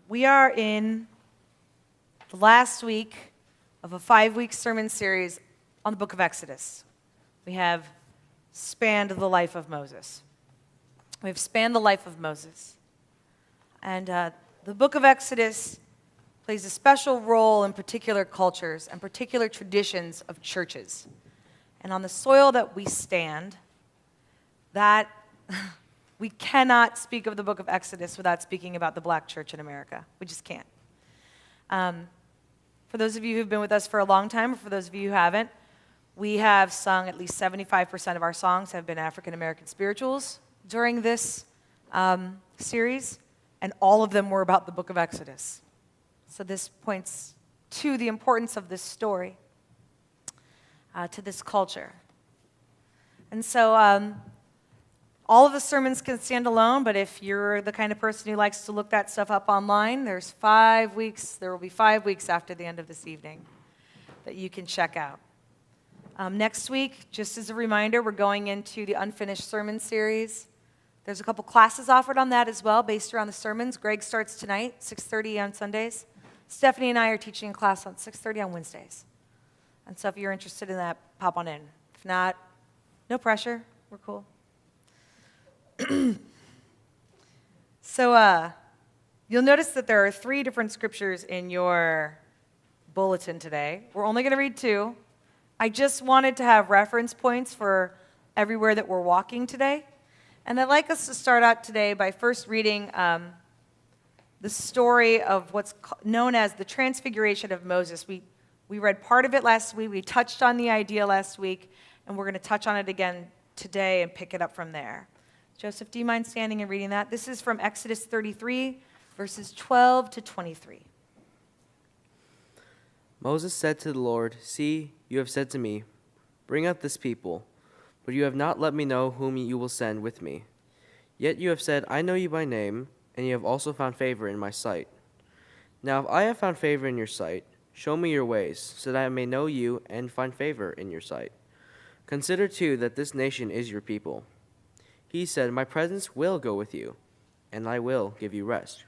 We are in the last week of a 5-week sermon series on the book of Exodus. We have spanned the life of Moses. We've spanned the life of Moses. And the book of Exodus plays a special role in particular cultures and particular traditions of churches. And on the soil that we stand, that we cannot speak of the book of Exodus without speaking about the black church in America. We just can't. For those of you who've been with us for a long time, or for those of you who haven't, we have sung at least 75% of our songs have been African American spirituals during this series, and all of them were about the book of Exodus. So this points to the importance of this story, to this culture. And so all of the sermons can stand alone, but if you're the kind of person who likes to look that stuff up online, there will be 5 weeks after the end of this evening that you can check out. Next week, just as a reminder, we're going into the Unfinished Sermon series. There's a couple classes offered on that as well, based around the sermons. Greg starts tonight, 6:30 on Sundays. Stephanie and I are teaching a class on 6:30 on Wednesdays. And so if you're interested in that, pop on in. If not, no pressure. We're cool. So you'll notice that there are 3 different scriptures in your bulletin today. We're only going to read 2. I just wanted to have reference points for everywhere that we're walking today. And I'd like us to start out today by first reading the story of what's known as the Transfiguration of Moses. We read part of it last week. We touched on the idea last week, and we're going to touch on it again today and pick it up from there. Joseph, do you mind standing and reading that? This is from Exodus 33, verses 12 to 23. Moses said to the Lord, "See, you have said to me, 'Bring up this people,' but you have not let me know whom you will send with me. Yet you have said, 'I know you by name,' and you have also found favor in my sight. Now if I have found favor in your sight, show me your ways, so that I may know you and find favor in your sight. Consider too that this nation is your people." He said, "My presence will go with you, and I will give you rest."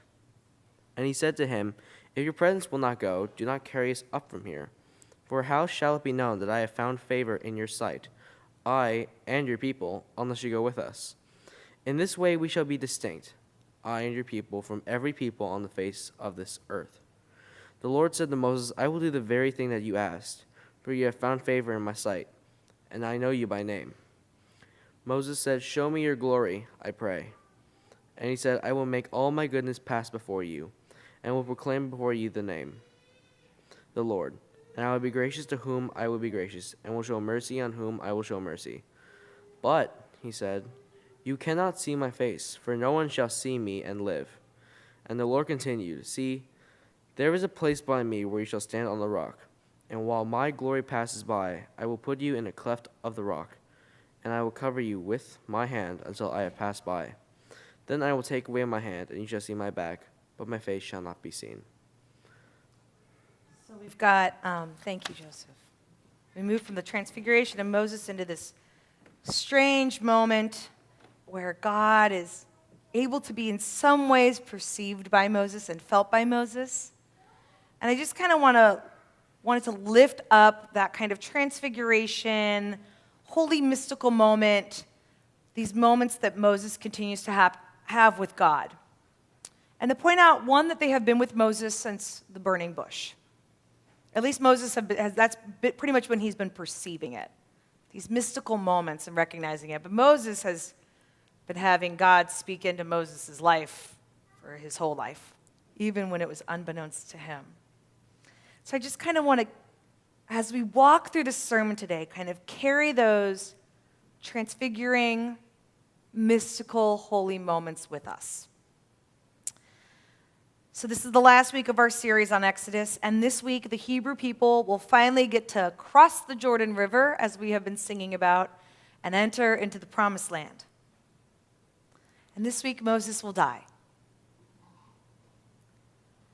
And he said to him, "If your presence will not go, do not carry us up from here. For how shall it be known that I have found favor in your sight, I and your people, unless you go with us? In this way we shall be distinct, I and your people, from every people on the face of this earth." The Lord said to Moses, "I will do the very thing that you asked, for you have found favor in my sight, and I know you by name." Moses said, "Show me your glory, I pray." And he said, "I will make all my goodness pass before you, and will proclaim before you the name, the Lord. And I will be gracious to whom I will be gracious, and will show mercy on whom I will show mercy. But," he said, "you cannot see my face, for no one shall see me and live." And the Lord continued, "See, there is a place by me where you shall stand on the rock. And while my glory passes by, I will put you in a cleft of the rock, and I will cover you with my hand until I have passed by. Then I will take away my hand, and you shall see my back, but my face shall not be seen." So we've got, thank you, Joseph. We moved from the Transfiguration of Moses into this strange moment where God is able to be in some ways perceived by Moses and felt by Moses. And I just kind of wanted to lift up that kind of transfiguration, holy mystical moment, these moments that Moses continues to have with God. And to point out, one, that they have been with Moses since the burning bush. At least Moses that's pretty much when he's been perceiving it. These mystical moments and recognizing it. But Moses has been having God speak into Moses' life for his whole life, even when it was unbeknownst to him. So I just kind of want to, as we walk through this sermon today, kind of carry those transfiguring, mystical, holy moments with us. So this is the last week of our series on Exodus, and this week the Hebrew people will finally get to cross the Jordan River, as we have been singing about, and enter into the Promised Land. And this week Moses will die.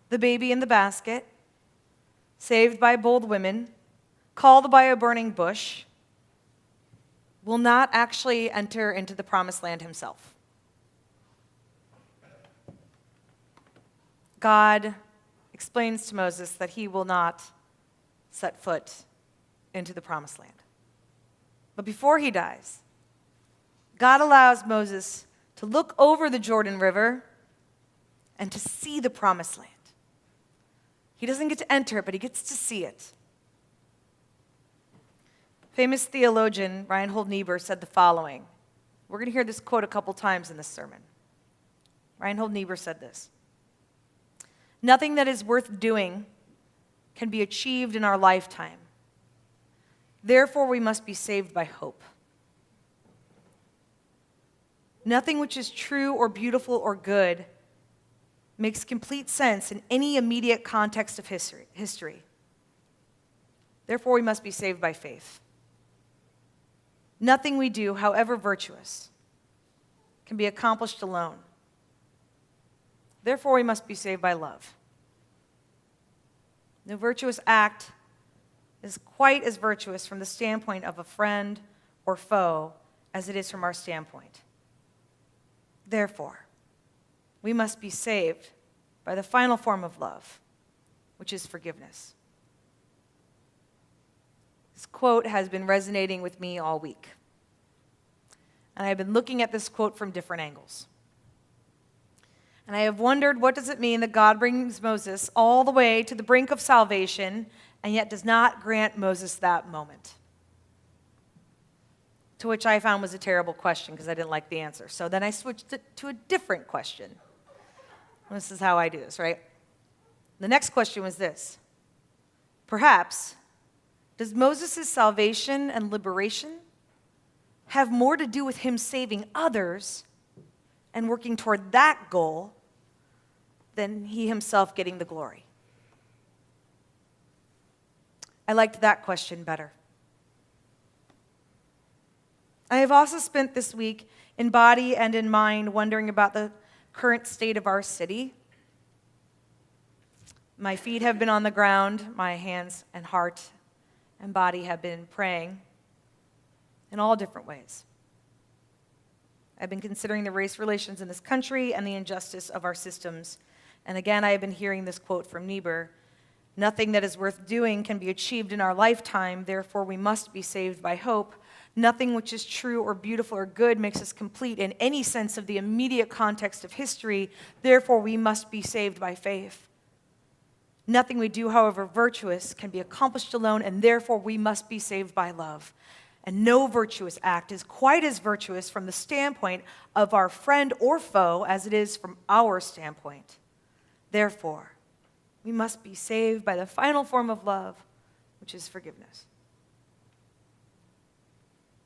The baby in the basket, saved by bold women, called by a burning bush, will not actually enter into the Promised Land himself. God explains to Moses that he will not set foot into the promised land. But before he dies, God allows Moses to look over the Jordan River and to see the promised land. He doesn't get to enter it, but he gets to see it. Famous theologian Reinhold Niebuhr said the following. We're going to hear this quote a couple times in this sermon. Reinhold Niebuhr said this: "Nothing that is worth doing can be achieved in our lifetime. Therefore, we must be saved by hope. Nothing which is true or beautiful or good makes complete sense in any immediate context of history. Therefore, we must be saved by faith. Nothing we do, however virtuous, can be accomplished alone. Therefore, we must be saved by love. No virtuous act is quite as virtuous from the standpoint of a friend or foe as it is from our standpoint. Therefore, we must be saved by the final form of love, which is forgiveness." This quote has been resonating with me all week. And I've been looking at this quote from different angles. And I have wondered, what does it mean that God brings Moses all the way to the brink of salvation and yet does not grant Moses that moment? To which I found was a terrible question because I didn't like the answer. So then I switched it to a different question. This is how I do this, right? The next question was this: perhaps, does Moses' salvation and liberation have more to do with him saving others and working toward that goal than he himself getting the glory? I liked that question better. I have also spent this week in body and in mind wondering about the current state of our city. My feet have been on the ground, my hands and heart and body have been praying in all different ways. I've been considering the race relations in this country and the injustice of our systems. And again, I have been hearing this quote from Niebuhr: "Nothing that is worth doing can be achieved in our lifetime, therefore we must be saved by hope. Nothing which is true or beautiful or good makes us complete in any sense of the immediate context of history, therefore we must be saved by faith. Nothing we do, however virtuous, can be accomplished alone, and therefore we must be saved by love. And no virtuous act is quite as virtuous from the standpoint of our friend or foe as it is from our standpoint. Therefore, we must be saved by the final form of love, which is forgiveness."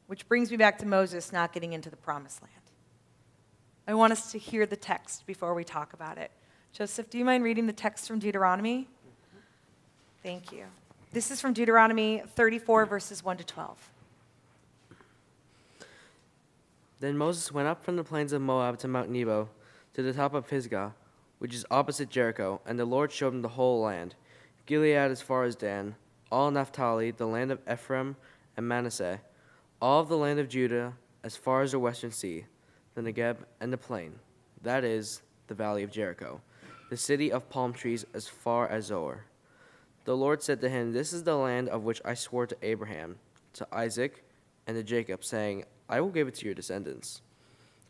Which brings me back to Moses not getting into the promised land. I want us to hear the text before we talk about it. Joseph, do you mind reading the text from Deuteronomy? Thank you. This is from Deuteronomy 34, verses 1 to 12. Then Moses went up from the plains of Moab to Mount Nebo, to the top of Pisgah, which is opposite Jericho, and the Lord showed him the whole land, Gilead as far as Dan, all Naphtali, the land of Ephraim and Manasseh, all of the land of Judah as far as the western sea, the Negeb and the plain, that is, the valley of Jericho, the city of palm trees as far as Zoar. The Lord said to him, "This is the land of which I swore to Abraham, to Isaac, and to Jacob, saying, I will give it to your descendants.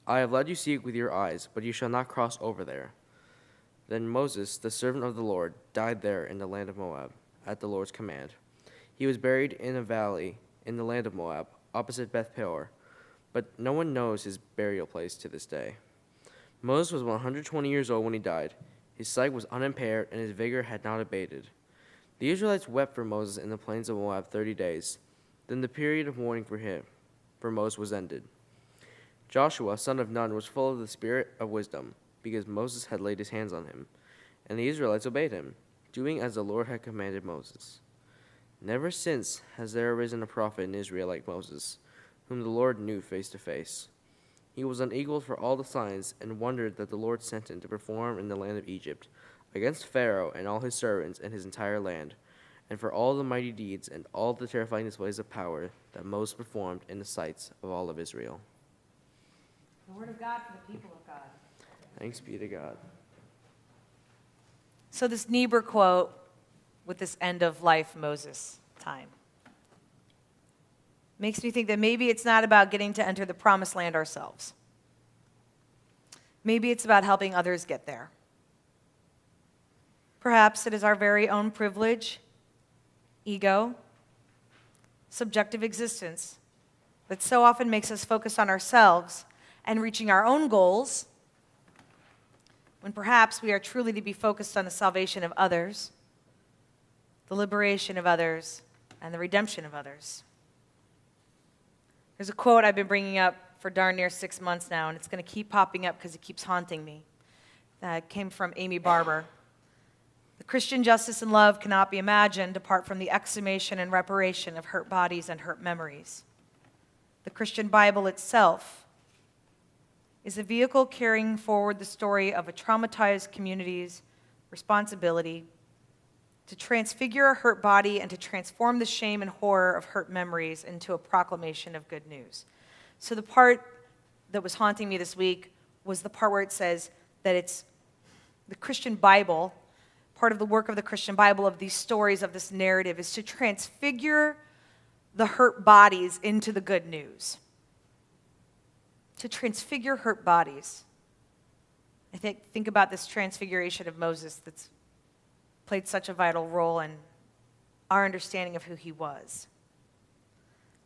I have let you see it with your eyes, but you shall not cross over there." Then Moses, the servant of the Lord, died there in the land of Moab, at the Lord's command. He was buried in a valley in the land of Moab, opposite Beth Peor, but no one knows his burial place to this day. Moses was 120 years old when he died. His sight was unimpaired, and his vigor had not abated. The Israelites wept for Moses in the plains of Moab 30 days. Then the period of mourning for Moses was ended. Joshua, son of Nun, was full of the spirit of wisdom, because Moses had laid his hands on him, and the Israelites obeyed him, doing as the Lord had commanded Moses. Never since has there arisen a prophet in Israel like Moses, whom the Lord knew face to face. He was unequaled for all the signs and wonders that the Lord sent him to perform in the land of Egypt, against Pharaoh and all his servants and his entire land, and for all the mighty deeds and all the terrifying displays of power that Moses performed in the sights of all of Israel. The word of God for the people of God. Thanks be to God. So this Niebuhr quote with this end of life Moses time makes me think that maybe it's not about getting to enter the promised land ourselves. Maybe it's about helping others get there. Perhaps it is our very own privilege, ego, subjective existence that so often makes us focus on ourselves and reaching our own goals, when perhaps we are truly to be focused on the salvation of others, the liberation of others, and the redemption of others. There's a quote I've been bringing up for darn near 6 months now, and it's going to keep popping up because it keeps haunting me. It came from Amy Barber. The Christian justice and love cannot be imagined apart from the exhumation and reparation of hurt bodies and hurt memories. The Christian Bible itself is a vehicle carrying forward the story of a traumatized community's responsibility to transfigure a hurt body and to transform the shame and horror of hurt memories into a proclamation of good news. So the part that was haunting me this week was the part where it says that it's the Christian Bible, part of the work of the Christian Bible, of these stories, of this narrative, is to transfigure the hurt bodies into the good news. To transfigure hurt bodies. I think about this transfiguration of Moses that's played such a vital role in our understanding of who he was.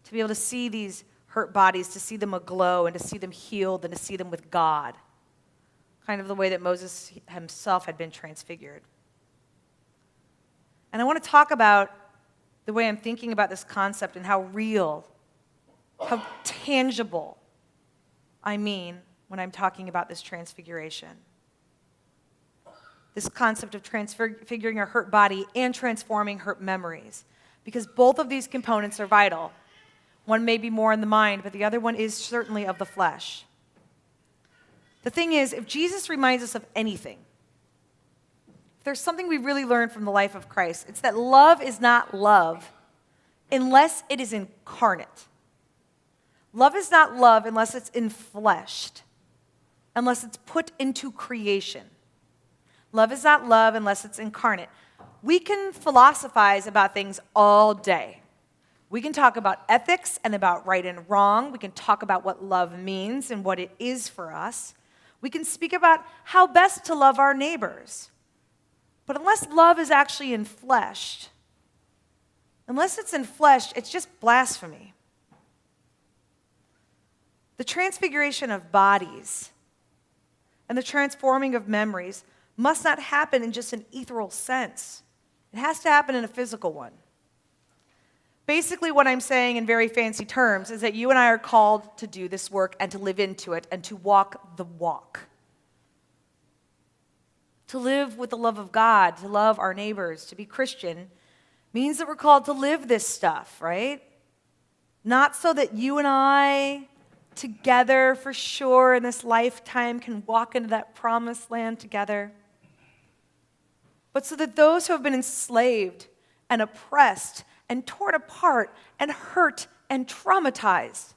To be able to see these hurt bodies, to see them aglow and to see them healed and to see them with God. Kind of the way that Moses himself had been transfigured. And I want to talk about the way I'm thinking about this concept and how real, how tangible I mean when I'm talking about this transfiguration. This concept of transfiguring a hurt body and transforming hurt memories. Because both of these components are vital. One may be more in the mind, but the other one is certainly of the flesh. The thing is, if Jesus reminds us of anything, if there's something we really learned from the life of Christ, it's that love is not love unless it is incarnate. Love is not love unless it's infleshed, unless it's put into creation. Love is not love unless it's incarnate. We can philosophize about things all day. We can talk about ethics and about right and wrong. We can talk about what love means and what it is for us. We can speak about how best to love our neighbors. But unless love is actually infleshed, it's just blasphemy. The transfiguration of bodies and the transforming of memories must not happen in just an ethereal sense. It has to happen in a physical one. Basically, what I'm saying in very fancy terms is that you and I are called to do this work and to live into it and to walk the walk. To live with the love of God, to love our neighbors, to be Christian, means that we're called to live this stuff, right? Not so that you and I, together for sure in this lifetime, can walk into that promised land together, but so that those who have been enslaved and oppressed and torn apart and hurt and traumatized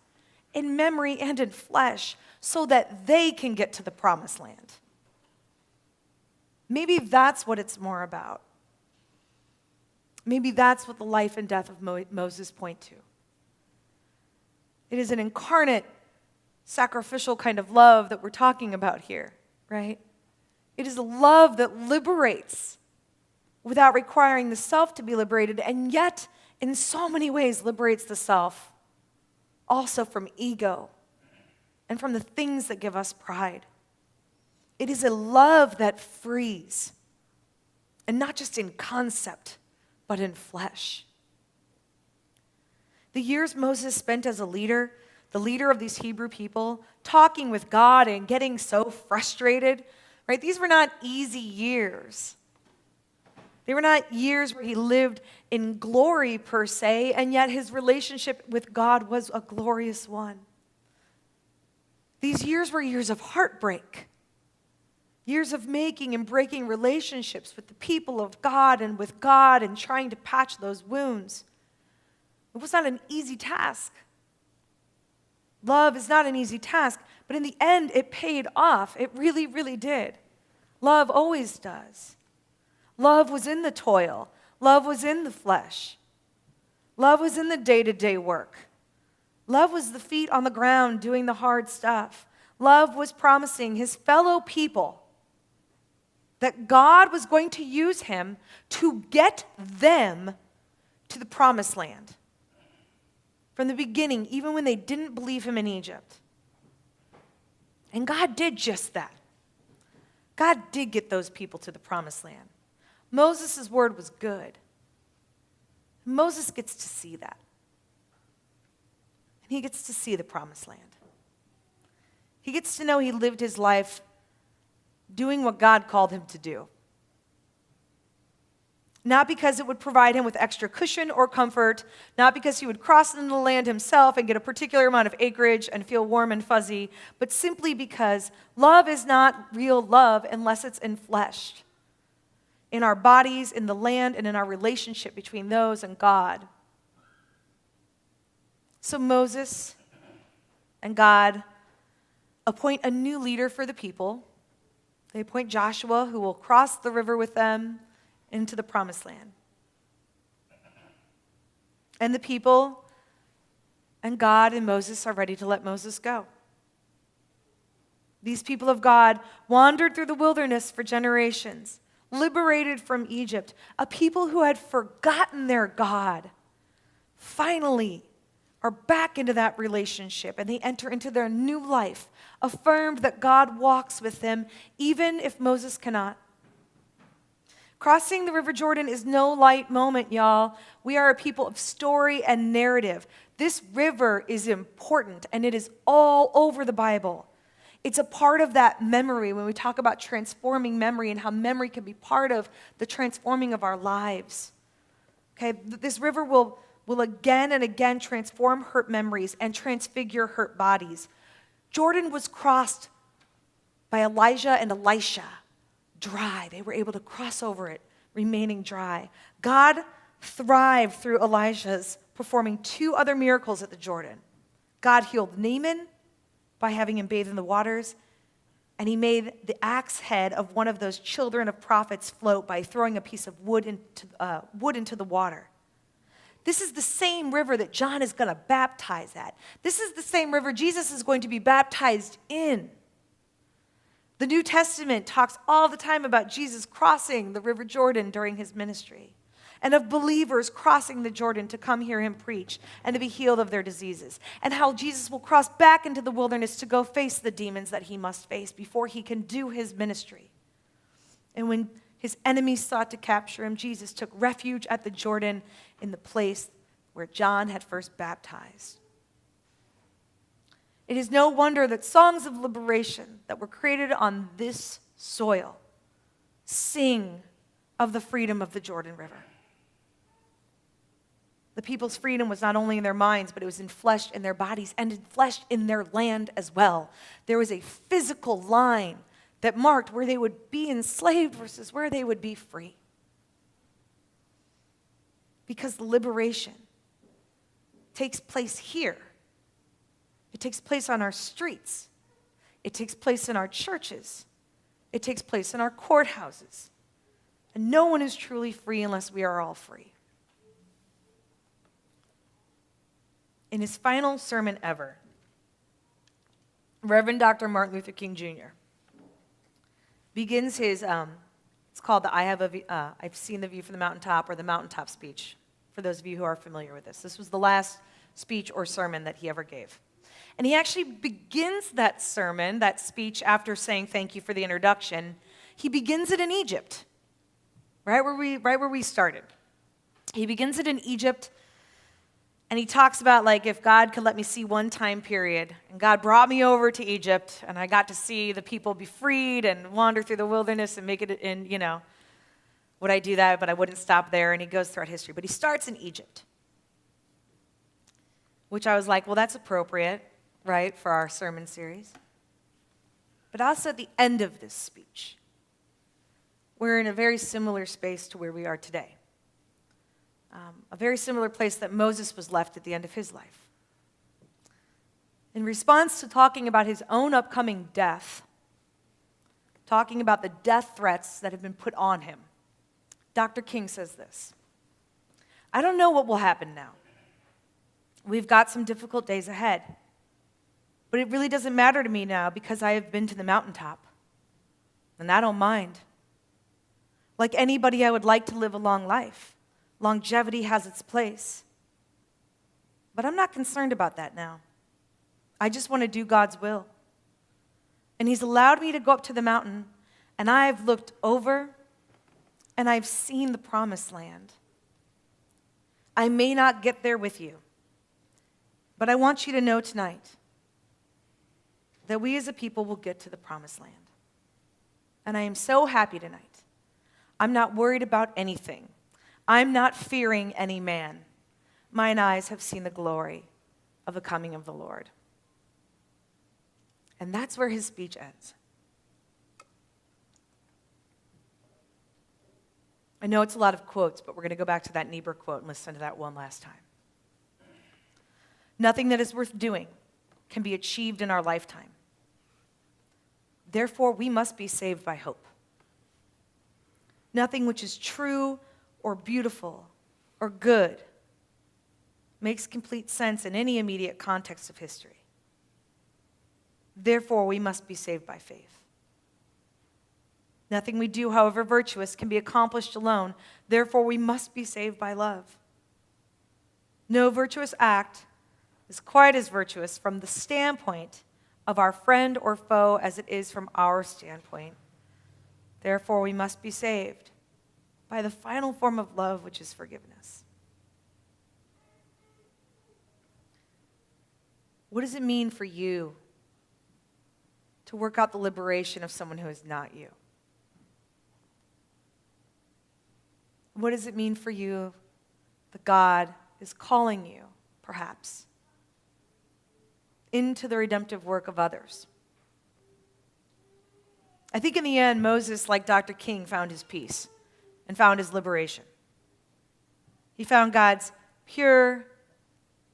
in memory and in flesh, so that they can get to the promised land. Maybe that's what it's more about. Maybe that's what the life and death of Moses point to. It is an incarnate, sacrificial kind of love that we're talking about here, right? It is a love that liberates without requiring the self to be liberated, and yet, in so many ways, liberates the self also from ego and from the things that give us pride. It is a love that frees, and not just in concept, but in flesh. The years Moses spent as a leader, the leader of these Hebrew people, talking with God and getting so frustrated, right? These were not easy years. They were not years where he lived in glory per se, and yet his relationship with God was a glorious one. These years were years of heartbreak, years of making and breaking relationships with the people of God and with God and trying to patch those wounds. It was not an easy task. Love is not an easy task, but in the end, it paid off. It really, really did. Love always does. Love was in the toil. Love was in the flesh. Love was in the day-to-day work. Love was the feet on the ground doing the hard stuff. Love was promising his fellow people that God was going to use him to get them to the promised land. From the beginning, even when they didn't believe him in Egypt. And God did just that. God did get those people to the promised land. Moses' word was good. Moses gets to see that. And he gets to see the promised land. He gets to know he lived his life doing what God called him to do. Not because it would provide him with extra cushion or comfort, not because he would cross into the land himself and get a particular amount of acreage and feel warm and fuzzy, but simply because love is not real love unless it's enfleshed in our bodies, in the land, and in our relationship between those and God. So Moses and God appoint a new leader for the people. They appoint Joshua, who will cross the river with them into the promised land. And the people and God and Moses are ready to let Moses go. These people of God wandered through the wilderness for generations, liberated from Egypt, a people who had forgotten their God, finally are back into that relationship, and they enter into their new life, affirmed that God walks with them, even if Moses cannot. Crossing the River Jordan is no light moment, y'all. We are a people of story and narrative. This river is important, and it is all over the Bible. It's a part of that memory when we talk about transforming memory and how memory can be part of the transforming of our lives. Okay, this river will again and again transform hurt memories and transfigure hurt bodies. Jordan was crossed by Elijah and Elisha. Dry. They were able to cross over it, remaining dry. God thrived through Elijah's performing 2 other miracles at the Jordan. God healed Naaman by having him bathe in the waters, and he made the axe head of one of those children of prophets float by throwing a piece of wood into the water. This is the same river that John is going to baptize at. This is the same river Jesus is going to be baptized in. The New Testament talks all the time about Jesus crossing the River Jordan during his ministry, and of believers crossing the Jordan to come hear him preach and to be healed of their diseases, and how Jesus will cross back into the wilderness to go face the demons that he must face before he can do his ministry. And when his enemies sought to capture him, Jesus took refuge at the Jordan in the place where John had first baptized. It is no wonder that songs of liberation that were created on this soil sing of the freedom of the Jordan River. The people's freedom was not only in their minds, but it was enfleshed in their bodies and enfleshed in their land as well. There was a physical line that marked where they would be enslaved versus where they would be free. Because the liberation takes place here. It takes place on our streets. It takes place in our churches. It takes place in our courthouses. And no one is truly free unless we are all free. In his final sermon ever, Reverend Dr. Martin Luther King Jr. begins his, it's called the I've seen the view from the mountaintop, or the mountaintop speech, for those of you who are familiar with this. This was the last speech or sermon that he ever gave. And he actually begins that sermon, that speech, after saying thank you for the introduction. He begins it in Egypt, right where we started. He begins it in Egypt, and he talks about, like, if God could let me see one time period, and God brought me over to Egypt, and I got to see the people be freed and wander through the wilderness and make it in, would I do that? But I wouldn't stop there, and he goes throughout history. But he starts in Egypt, which I was like, well, that's appropriate, right, for our sermon series. But also at the end of this speech, we're in a very similar space to where we are today. A very similar place that Moses was left at the end of his life. In response to talking about his own upcoming death, talking about the death threats that have been put on him, Dr. King says this: I don't know what will happen now. We've got some difficult days ahead. But it really doesn't matter to me now because I have been to the mountaintop. And I don't mind. Like anybody, I would like to live a long life. Longevity has its place. But I'm not concerned about that now. I just want to do God's will. And He's allowed me to go up to the mountain, and I've looked over, and I've seen the promised land. I may not get there with you, but I want you to know tonight that we as a people will get to the promised land. And I am so happy tonight. I'm not worried about anything. I'm not fearing any man. Mine eyes have seen the glory of the coming of the Lord. And that's where his speech ends. I know it's a lot of quotes, but we're going to go back to that Niebuhr quote and listen to that one last time. Nothing that is worth doing can be achieved in our lifetime. Therefore, we must be saved by hope. Nothing which is true or beautiful or good makes complete sense in any immediate context of history. Therefore, we must be saved by faith. Nothing we do, however virtuous, can be accomplished alone. Therefore, we must be saved by love. No virtuous act is quite as virtuous from the standpoint of our friend or foe as it is from our standpoint. Therefore, we must be saved by the final form of love, which is forgiveness. What does it mean for you to work out the liberation of someone who is not you? What does it mean for you that God is calling you, perhaps, into the redemptive work of others? I think in the end, Moses, like Dr. King, found his peace and found his liberation. He found God's pure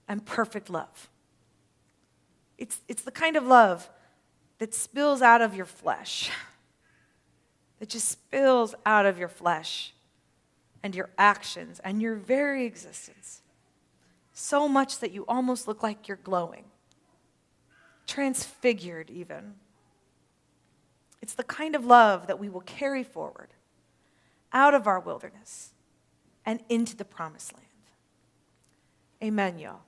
and perfect love. It's the kind of love that spills out of your flesh, that just spills out of your flesh and your actions and your very existence, so much that you almost look like you're glowing, transfigured even. It's the kind of love that we will carry forward out of our wilderness and into the promised land. Amen, y'all.